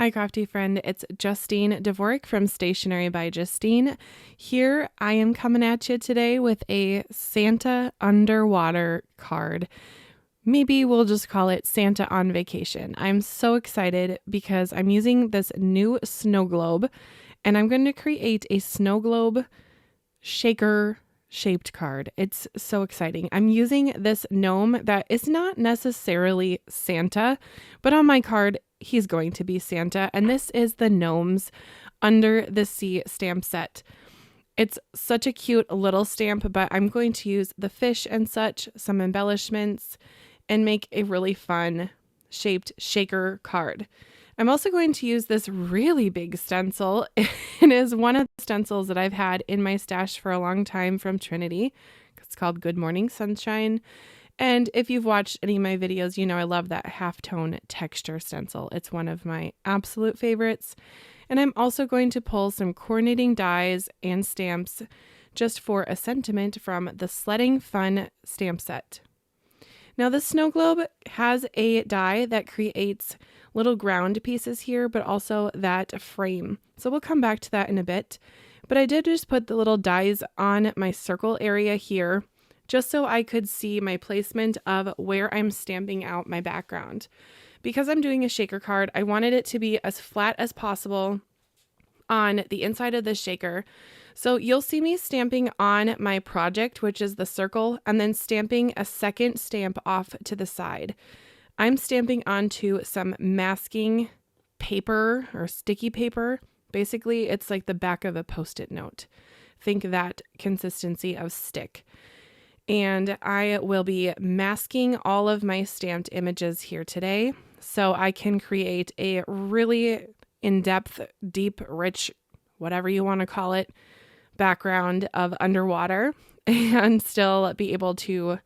Hi, crafty friend. It's Justine Dvorak from Stationery by Justine. Here I am coming at you today with a Santa underwater card. Maybe we'll just call it Santa on vacation. I'm so excited because I'm using this new snow globe and I'm going to create a snow globe shaker shaped card. It's so exciting. I'm using this gnome that is not necessarily Santa, but on my card, he's going to be Santa. And this is the Gnomes Under the Sea stamp set. It's such a cute little stamp, but I'm going to use the fish and such, some embellishments, and make a really fun shaped shaker card. I'm also going to use this really big stencil. It is one of the stencils that I've had in my stash for a long time from Trinity. It's called Good Morning Sunshine. And if you've watched any of my videos, you know I love that halftone texture stencil. It's one of my absolute favorites. And I'm also going to pull some coordinating dies and stamps just for a sentiment from the Sledding Fun stamp set. Now the snow globe has a die that creates little ground pieces here, but also that frame. So we'll come back to that in a bit. But I did just put the little dies on my circle area here, just so I could see my placement of where I'm stamping out my background. Because I'm doing a shaker card, I wanted it to be as flat as possible on the inside of the shaker. So you'll see me stamping on my project, which is the circle, and then stamping a second stamp off to the side. I'm stamping onto some masking paper or sticky paper. Basically, it's like the back of a Post-it note. Think that consistency of stick. And I will be masking all of my stamped images here today so I can create a really in-depth, deep, rich, whatever you want to call it, background of underwater and still be able to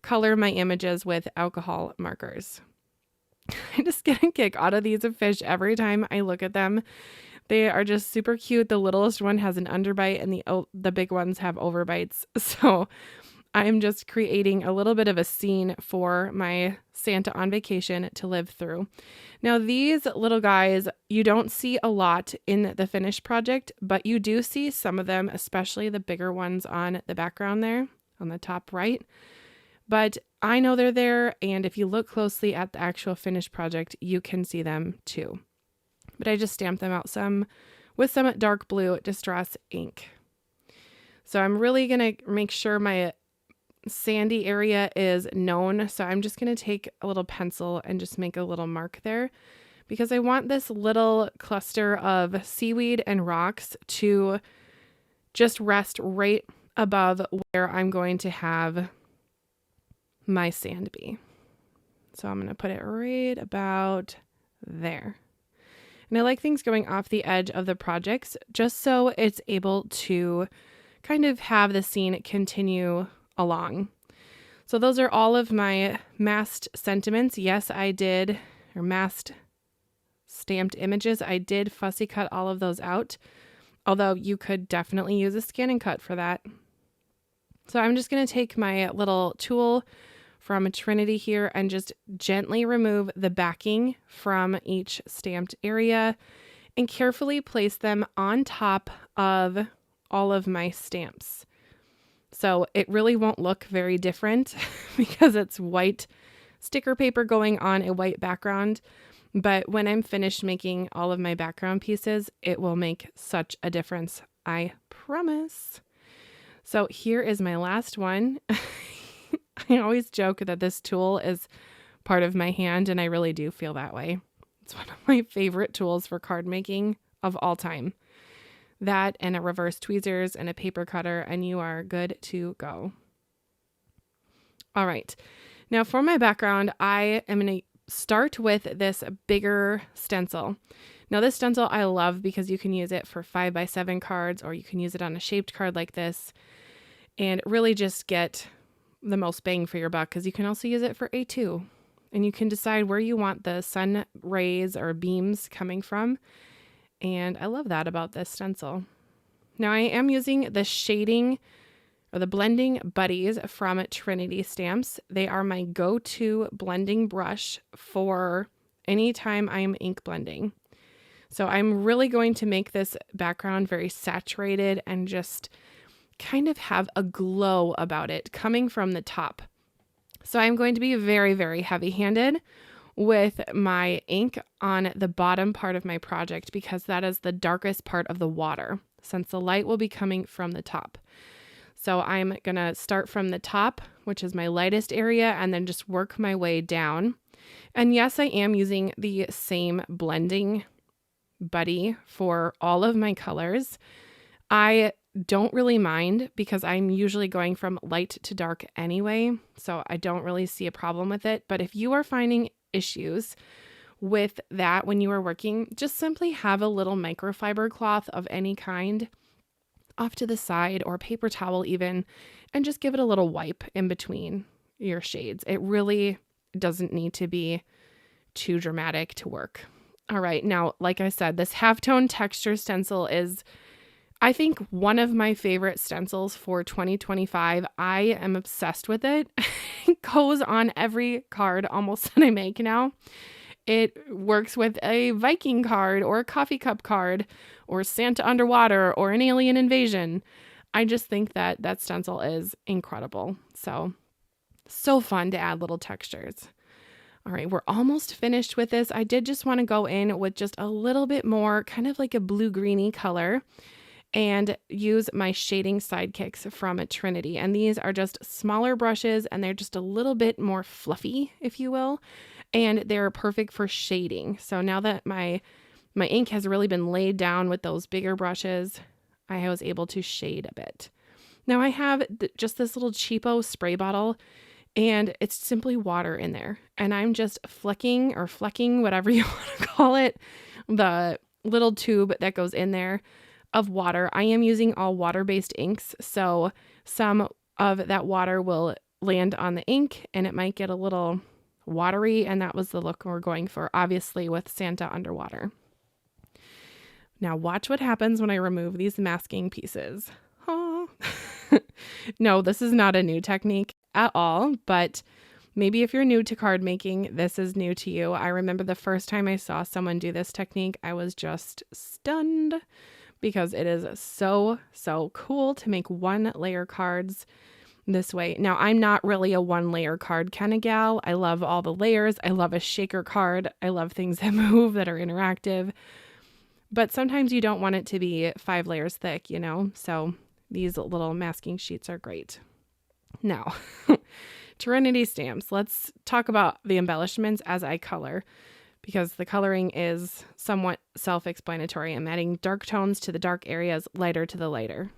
color my images with alcohol markers. I just get a kick out of these fish every time I look at them. They are just super cute. The littlest one has an underbite and the big ones have overbites. So I'm just creating a little bit of a scene for my Santa on vacation to live through. Now, these little guys, you don't see a lot in the finished project, but you do see some of them, especially the bigger ones on the background there on the top right. But I know they're there, and if you look closely at the actual finished project, you can see them too. But I just stamped them out some with some dark blue Distress ink. So I'm really going to make sure my sandy area is known. So I'm just going to take a little pencil and just make a little mark there because I want this little cluster of seaweed and rocks to just rest right above where I'm going to have my sand be. So I'm going to put it right about there. And I like things going off the edge of the projects just so it's able to kind of have the scene continue along. So those are all of my masked sentiments. Yes, I did, or masked stamped images. I did fussy cut all of those out, although you could definitely use a scan and cut for that. So I'm just going to take my little tool from Trinity here and just gently remove the backing from each stamped area and carefully place them on top of all of my stamps. So it really won't look very different because it's white sticker paper going on a white background. But when I'm finished making all of my background pieces, it will make such a difference. I promise. So here is my last one. I always joke that this tool is part of my hand, and I really do feel that way. It's one of my favorite tools for card making of all time. That and a reverse tweezers and a paper cutter, and you are good to go. All right. Now for my background, I am going to start with this bigger stencil. Now this stencil I love because you can use it for 5x7 cards, or you can use it on a shaped card like this and really just get the most bang for your buck, because you can also use it for A2 and you can decide where you want the sun rays or beams coming from. And I love that about this stencil. Now I am using the shading or the blending buddies from Trinity Stamps. They are my go-to blending brush for anytime I'm ink blending. So I'm really going to make this background very saturated and just kind of have a glow about it coming from the top. So I'm going to be very, very heavy-handed with my ink on the bottom part of my project because that is the darkest part of the water, since the light will be coming from the top. So I'm going to start from the top, which is my lightest area, and then just work my way down. And yes, I am using the same blending buddy for all of my colors. I don't really mind because I'm usually going from light to dark anyway, so I don't really see a problem with it. But if you are finding issues with that when you are working, just simply have a little microfiber cloth of any kind off to the side or paper towel even, and just give it a little wipe in between your shades. It really doesn't need to be too dramatic to work. All right, now, like I said, this halftone texture stencil is, I think, one of my favorite stencils for 2025. I am obsessed with it. It goes on every card almost that I make now. It works with a Viking card or a coffee cup card or Santa underwater or an alien invasion. I just think that that stencil is incredible. So fun to add little textures. All right, we're almost finished with this. I did just want to go in with just a little bit more, kind of like a blue-greeny color, and use my shading sidekicks from Trinity. And these are just smaller brushes, and they're just a little bit more fluffy, if you will, and they're perfect for shading. So now that my ink has really been laid down with those bigger brushes, I was able to shade a bit. Now I have just this little cheapo spray bottle, and it's simply water in there. And I'm just flecking, whatever you want to call it, the little tube that goes in there of water. I am using all water-based inks, so some of that water will land on the ink and it might get a little watery, and that was the look we're going for, obviously, with Santa underwater. Now watch what happens when I remove these masking pieces. Oh. No, this is not a new technique at all, but maybe if you're new to card making, this is new to you. I remember the first time I saw someone do this technique, I was just stunned because it is so cool to make one layer cards this way. Now, I'm not really a one layer card kind of gal. I love all the layers. I love a shaker card. I love things that move, that are interactive. But sometimes you don't want it to be 5 layers thick, you know? So these little masking sheets are great. Now, Trinity stamps. Let's talk about the embellishments as I color, because the coloring is somewhat self-explanatory. I'm adding dark tones to the dark areas, lighter to the lighter.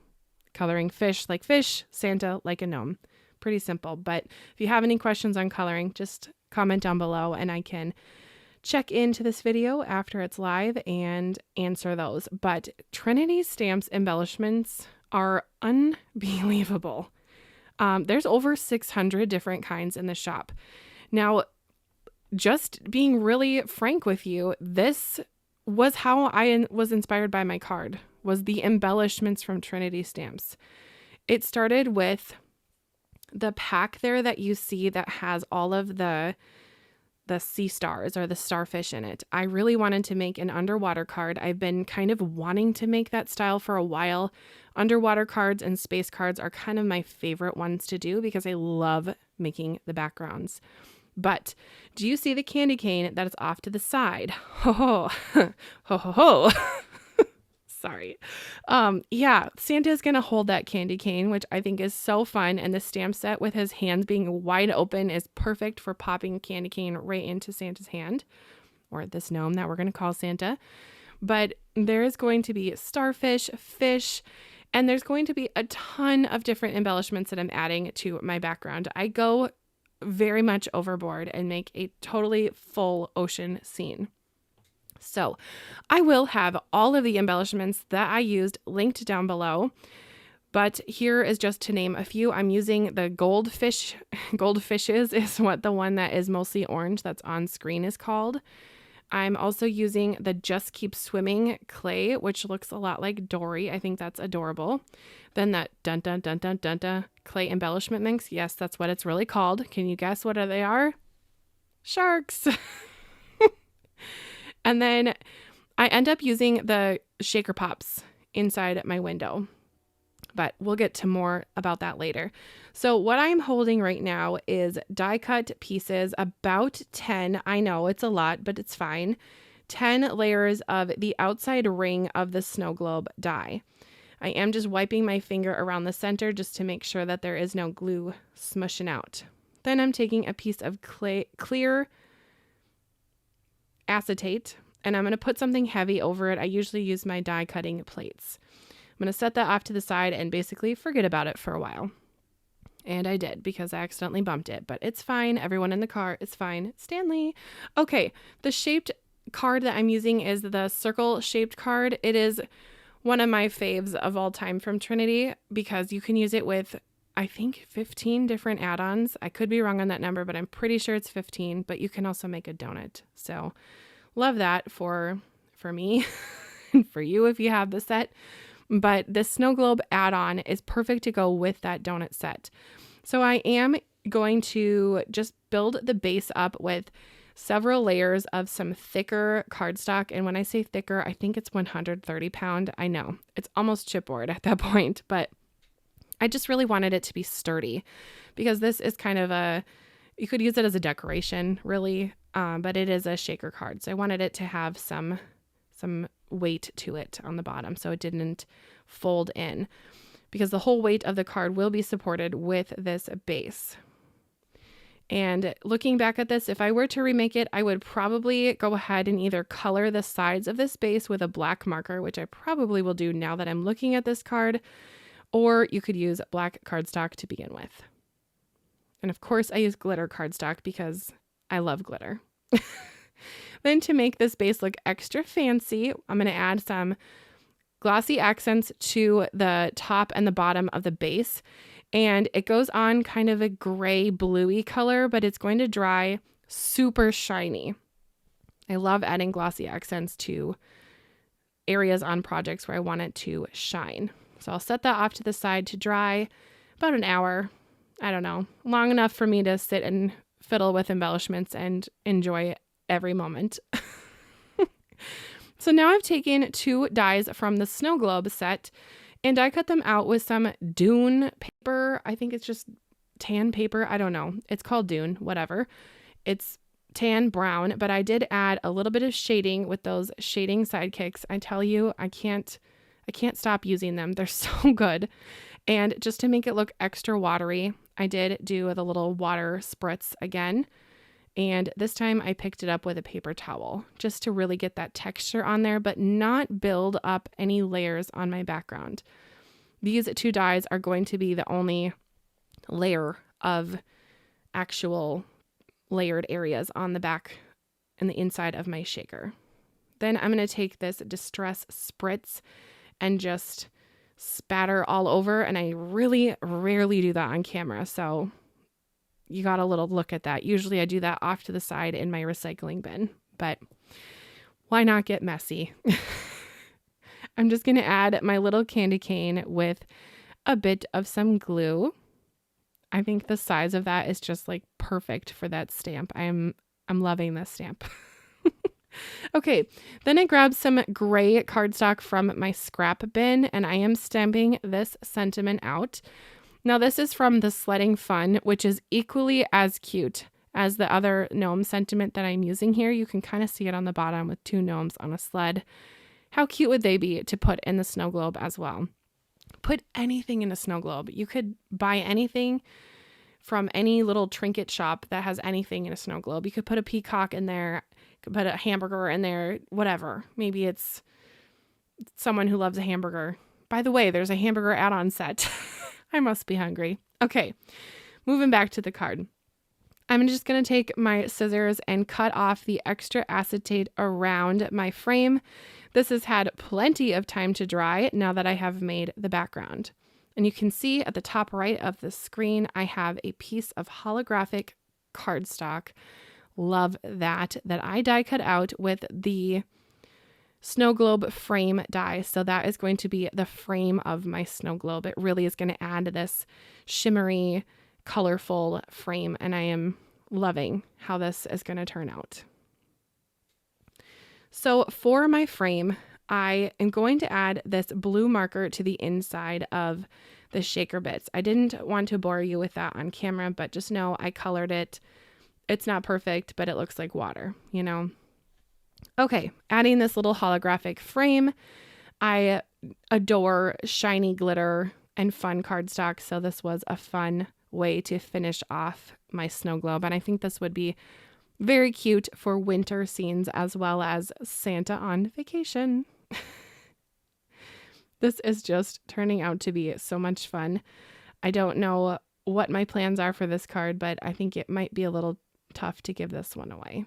Coloring fish like fish, Santa like a gnome. Pretty simple. But if you have any questions on coloring, just comment down below and I can check into this video after it's live and answer those. But Trinity stamps embellishments are unbelievable. There's over 600 different kinds in the shop. Now, just being really frank with you, this was how I was inspired by my card, was the embellishments from Trinity Stamps. It started with the pack there that you see that has all of the sea stars or the starfish in it. I really wanted to make an underwater card. I've been kind of wanting to make that style for a while. Underwater cards and space cards are kind of my favorite ones to do because I love making the backgrounds. But do you see the candy cane that is off to the side? Ho ho, ho ho ho. Sorry. Yeah, Santa's going to hold that candy cane, which I think is so fun. And the stamp set with his hands being wide open is perfect for popping candy cane right into Santa's hand, or this gnome that we're going to call Santa. But there is going to be starfish, fish, and there's going to be a ton of different embellishments that I'm adding to my background. I go very much overboard and make a totally full ocean scene. So I will have all of the embellishments that I used linked down below, but here is just to name a few. I'm using the goldfish. Goldfishes is what the one that is mostly orange that's on screen is called. I'm also using the Just Keep Swimming clay, which looks a lot like Dory. I think that's adorable. Then that dun dun dun dun dun dun clay embellishment mix. Yes, that's what it's really called. Can you guess what they are? Sharks. And then I end up using the shaker pops inside my window, but we'll get to more about that later. So what I'm holding right now is die cut pieces, about 10. I know it's a lot, but it's fine. 10 layers of the outside ring of the snow globe die. I am just wiping my finger around the center just to make sure that there is no glue smushing out. Then I'm taking a piece of clear acetate, and I'm going to put something heavy over it. I usually use my die cutting plates. I'm going to set that off to the side and basically forget about it for a while. And I did, because I accidentally bumped it, but it's fine. Everyone in the car, it's fine. Stanley. Okay, the shaped card that I'm using is the circle shaped card. It is one of my faves of all time from Trinity, because you can use it with, I think, 15 different add-ons. I could be wrong on that number, but I'm pretty sure it's 15, but you can also make a donut. So love that for me and for you if you have the set. But the snow globe add-on is perfect to go with that donut set. So I am going to just build the base up with several layers of some thicker cardstock. And when I say thicker, I think it's 130 pound. I know it's almost chipboard at that point, but I just really wanted it to be sturdy, because this is kind of you could use it as a decoration really, but it is a shaker card. So I wanted it to have some weight to it on the bottom so it didn't fold in, because the whole weight of the card will be supported with this base. And looking back at this, if I were to remake it, I would probably go ahead and either color the sides of this base with a black marker, which I probably will do now that I'm looking at this card, or you could use black cardstock to begin with. And of course I use glitter cardstock because I love glitter. Then to make this base look extra fancy, I'm going to add some glossy accents to the top and the bottom of the base. And it goes on kind of a gray bluey color, but it's going to dry super shiny. I love adding glossy accents to areas on projects where I want it to shine. So I'll set that off to the side to dry about an hour. I don't know, long enough for me to sit and fiddle with embellishments and enjoy every moment. So now I've taken 2 dies from the snow globe set and I cut them out with some Dune paper. I think it's just tan paper. I don't know. It's called Dune, whatever. It's tan brown, but I did add a little bit of shading with those shading sidekicks. I tell you, I can't stop using them. They're so good. And just to make it look extra watery, I did do the little water spritz again. And this time I picked it up with a paper towel just to really get that texture on there, but not build up any layers on my background. These 2 dies are going to be the only layer of actual layered areas on the back and the inside of my shaker. Then I'm going to take this Distress Spritz and just spatter all over. And I really rarely do that on camera. So you got a little look at that. Usually I do that off to the side in my recycling bin, but why not get messy? I'm just going to add my little candy cane with a bit of some glue. I think the size of that is just like perfect for that stamp. I'm loving this stamp. Okay, then I grabbed some gray cardstock from my scrap bin and I am stamping this sentiment out. Now this is from the Sledding Fun, which is equally as cute as the other gnome sentiment that I'm using here. You can kind of see it on the bottom with 2 gnomes on a sled. How cute would they be to put in the snow globe as well? Put anything in a snow globe. You could buy anything from any little trinket shop that has anything in a snow globe. You could put a peacock in there, you could put a hamburger in there, whatever. Maybe it's someone who loves a hamburger. By the way, there's a hamburger add-on set. I must be hungry. Okay, moving back to the card. I'm just going to take my scissors and cut off the extra acetate around my frame. This has had plenty of time to dry now that I have made the background. And you can see at the top right of the screen, I have a piece of holographic cardstock. Love that I die cut out with the snow globe frame die. So that is going to be the frame of my snow globe. It really is going to add this shimmery, colorful frame. And I am loving how this is going to turn out. So for my frame, I am going to add this blue marker to the inside of the shaker bits. I didn't want to bore you with that on camera, but just know I colored it. It's not perfect, but it looks like water, you know? Okay, adding this little holographic frame. I adore shiny glitter and fun cardstock, so this was a fun way to finish off my snow globe. And I think this would be very cute for winter scenes as well as Santa on vacation. This is just turning out to be so much fun. I don't know what my plans are for this card, but I think it might be a little tough to give this one away.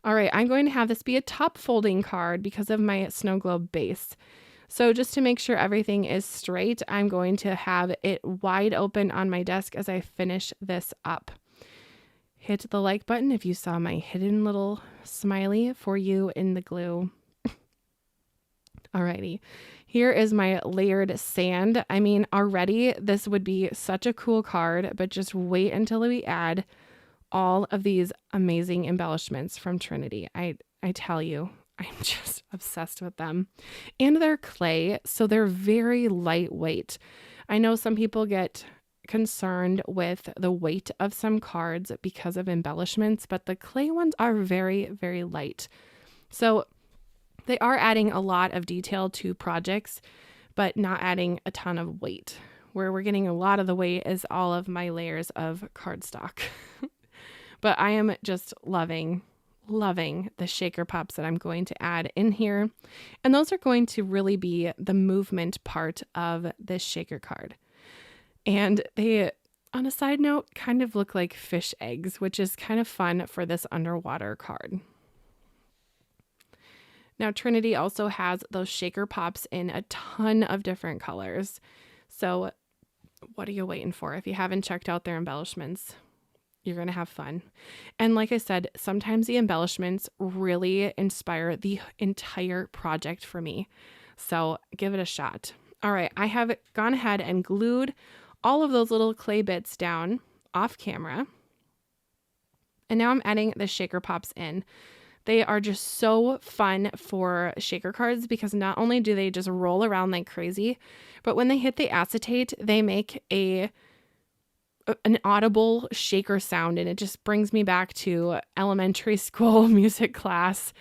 All right, I'm going to have this be a top folding card because of my snow globe base. So just to make sure everything is straight, I'm going to have it wide open on my desk as I finish this up. Hit the like button if you saw my hidden little smiley for you in the glue. Alrighty, here is my layered sand. I mean, already this would be such a cool card, but just wait until we add all of these amazing embellishments from Trinity. I tell you, I'm just obsessed with them. And they're clay, so they're very lightweight. I know some people get concerned with the weight of some cards because of embellishments, but the clay ones are very, very light. So they are adding a lot of detail to projects, but not adding a ton of weight. Where we're getting a lot of the weight is all of my layers of cardstock. But I am just loving the shaker pops that I'm going to add in here. And those are going to really be the movement part of this shaker card. And they, on a side note, kind of look like fish eggs, which is kind of fun for this underwater card. Now, Trinity also has those shaker pops in a ton of different colors. So what are you waiting for? If you haven't checked out their embellishments, you're going to have fun. And like I said, sometimes the embellishments really inspire the entire project for me. So give it a shot. All right, I have gone ahead and glued all of those little clay bits down off camera. And now I'm adding the shaker pops in. They are just so fun for shaker cards because not only do they just roll around like crazy, but when they hit the acetate, they make an audible shaker sound, and it just brings me back to elementary school music class,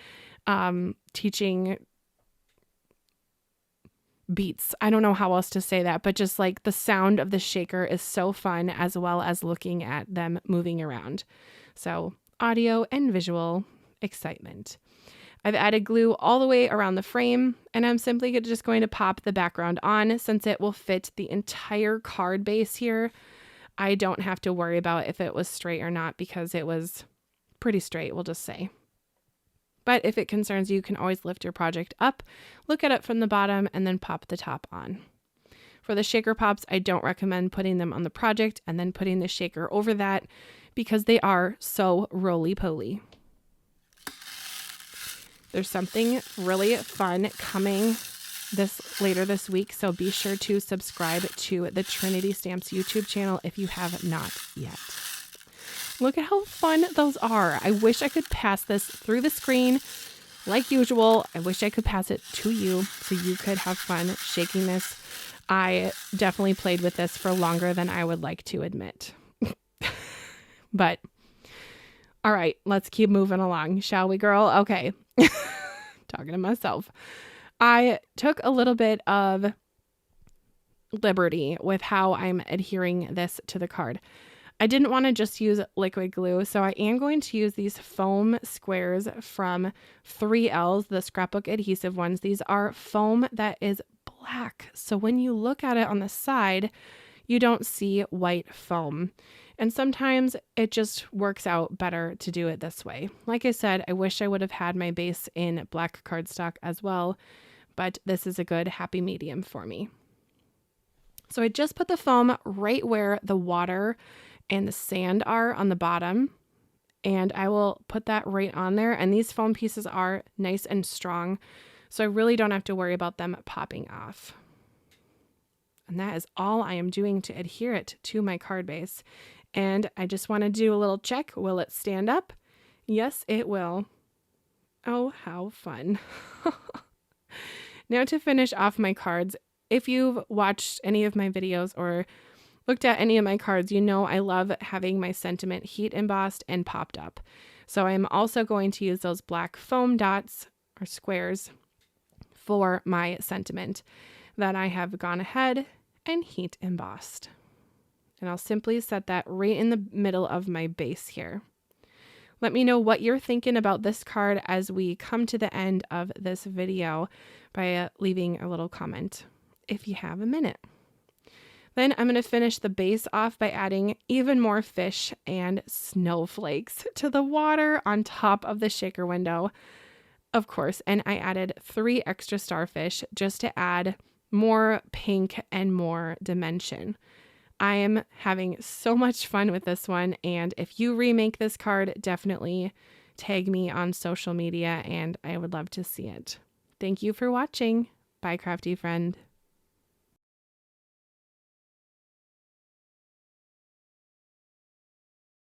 teaching beats. I don't know how else to say that, but just like the sound of the shaker is so fun, as well as looking at them moving around. So audio and visual excitement. I've added glue all the way around the frame, and I'm simply just going to pop the background on since it will fit the entire card base here. I don't have to worry about if it was straight or not because it was pretty straight, we'll just say. But if it concerns you, you can always lift your project up, look at it from the bottom, and then pop the top on. For the shaker pops, I don't recommend putting them on the project and then putting the shaker over that because they are so roly-poly. There's something really fun coming later this week, so be sure to subscribe to the Trinity Stamps YouTube channel if you have not yet. Look at how fun those are. I wish I could pass this through the screen like usual. I wish I could pass it to you so you could have fun shaking this. I definitely played with this for longer than I would like to admit. But all right, let's keep moving along, shall we, girl? Okay. Talking to myself. I took a little bit of liberty with how I'm adhering this to the card. I didn't want to just use liquid glue, so I am going to use these foam squares from 3Ls, the scrapbook adhesive ones. These are foam that is black, so when you look at it on the side, you don't see white foam. And sometimes it just works out better to do it this way. Like I said, I wish I would have had my base in black cardstock as well, but this is a good happy medium for me. So I just put the foam right where the water and the sand are on the bottom, and I will put that right on there. And these foam pieces are nice and strong, so I really don't have to worry about them popping off. And that is all I am doing to adhere it to my card base. And I just want to do a little check. Will it stand up? Yes, it will. Oh, how fun. Now to finish off my cards, if you've watched any of my videos or looked at any of my cards, you know I love having my sentiment heat embossed and popped up. So I'm also going to use those black foam dots or squares for my sentiment that I have gone ahead and heat embossed. And I'll simply set that right in the middle of my base here. Let me know what you're thinking about this card as we come to the end of this video by leaving a little comment if you have a minute. Then I'm going to finish the base off by adding even more fish and snowflakes to the water on top of the shaker window, of course. And I added 3 extra starfish just to add more pink and more dimension. I am having so much fun with this one, and if you remake this card, definitely tag me on social media, and I would love to see it. Thank you for watching. Bye, crafty friend.